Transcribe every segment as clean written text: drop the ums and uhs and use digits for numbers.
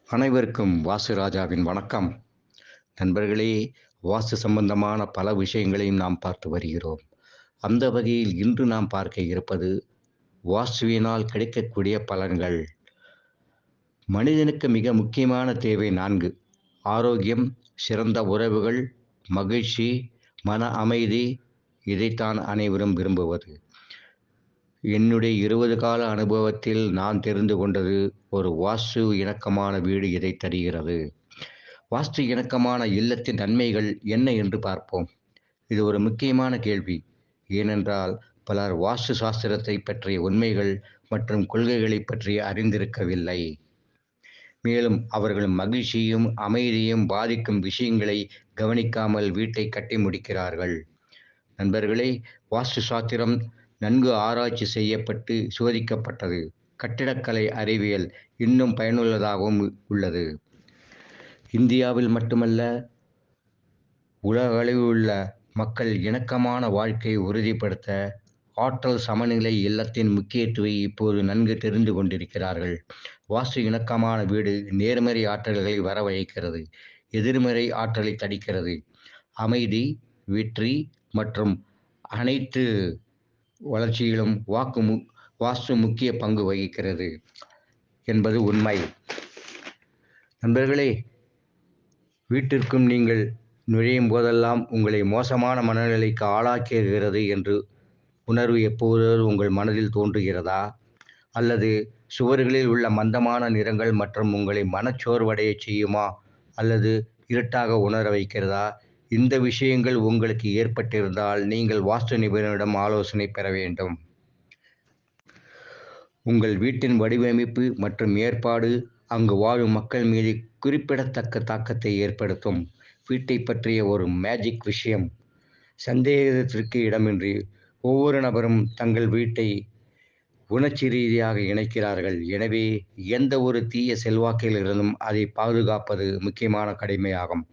அனைவருக்கும் வாசுராஜாவின் வணக்கம். நண்பர்களே, வாஸ்து சம்பந்தமான பல விஷயங்களையும் நாம் பார்த்து வருகிறோம். அந்த வகையில் இன்று நாம் பார்க்க இருப்பது வாஸ்துவினால் கிடைக்கக்கூடிய பலன்கள். மனிதனுக்கு மிக முக்கியமான தேவை 4: ஆரோக்கியம், சிறந்த உறவுகள், மகிழ்ச்சி, மன அமைதி. இதைத்தான் அனைவரும் விரும்புவது. என்னுடைய 20 கால அனுபவத்தில் நான் தெரிந்து கொண்டது, ஒரு வாஸ்து இணக்கமான வீடு இதை தருகிறது. வாஸ்து இணக்கமான இல்லத்தின் நன்மைகள் என்ன என்று பார்ப்போம். இது ஒரு முக்கியமான கேள்வி. ஏனென்றால் பலர் வாஸ்து சாஸ்திரத்தை பற்றிய உண்மைகள் மற்றும் கொள்கைகளை பற்றி அறிந்திருக்கவில்லை. மேலும் அவர்கள் மகிழ்ச்சியும் அமைதியும் பாதிக்கும் விஷயங்களை கவனிக்காமல் வீட்டை கட்டி முடிக்கிறார்கள். நண்பர்களே, வாஸ்து சாஸ்திரம் நன்கு ஆராய்ச்சி செய்யப்பட்டு சோதிக்கப்பட்டது. கட்டிடக்கலை அறிவியல் இன்னும் பயனுள்ளதாகவும் உள்ளது. இந்தியாவில் மட்டுமல்ல, உலகளவில் உள்ள மக்கள் இணக்கமான வாழ்க்கையை உறுதிப்படுத்த ஆற்றல் சமநிலை இல்லத்தின் முக்கியத்துவம் இப்போது நன்கு தெரிந்து கொண்டிருக்கிறார்கள். வாஸ்து இணக்கமான வீடு நேர்மறை ஆற்றல்களை வரவழைக்கிறது, எதிர்மறை ஆற்றலை தடுக்கிறது. அமைதி, வெற்றி மற்றும் அனைத்து வளர்ச்சியிலும் வாஸ்து முக்கிய பங்கு வகிக்கிறது என்பது உண்மை. நண்பர்களே, வீட்டிற்கும் நீங்கள் நுழையும் போதெல்லாம் உங்களை மோசமான மனநிலைக்கு ஆளாக்குகிறது என்று உணர்வு எப்போதாவது உங்கள் மனதில் தோன்றுகிறதா? அல்லது சுவர்களில் உள்ள மந்தமான நிறங்கள் மற்றும் உங்களை மனச்சோர்வடைய செய்யுமா? அல்லது இருட்டாக உணர வைக்கிறதா? இந்த விஷயங்கள் உங்களுக்கு ஏற்பட்டிருந்தால் நீங்கள் வாஸ்து நிபுணரிடம் ஆலோசனை பெற வேண்டும். உங்கள் வீட்டின் வடிவமைப்பு மற்றும் ஏற்பாடு அங்கு வாழும் மக்கள் மீது குறிப்பிடத்தக்க தாக்கத்தை ஏற்படுத்தும். வீட்டை பற்றிய ஒரு மேஜிக் விஷயம். சந்தேகத்திற்கு இடமின்றி ஒவ்வொரு நபரும் தங்கள் வீட்டை உணர்ச்சி ரீதியாக இணைக்கிறார்கள். எனவே எந்த ஒரு தீய செல்வாக்கிலிருந்தும் அதை பாதுகாப்பது முக்கியமான கடமையாகும்.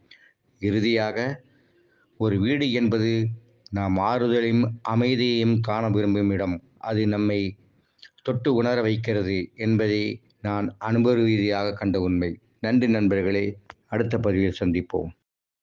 இறுதியாக, ஒரு வீடு என்பது நாம் ஆறுதலையும் அமைதியையும் காண விரும்பும் இடம். அது நம்மை தொட்டு உணர வைக்கிறது என்பதை நான் அனுபவ ரீதியாக கண்ட உண்மை. நன்றி நண்பர்களே. அடுத்த பதிவில் சந்திப்போம்.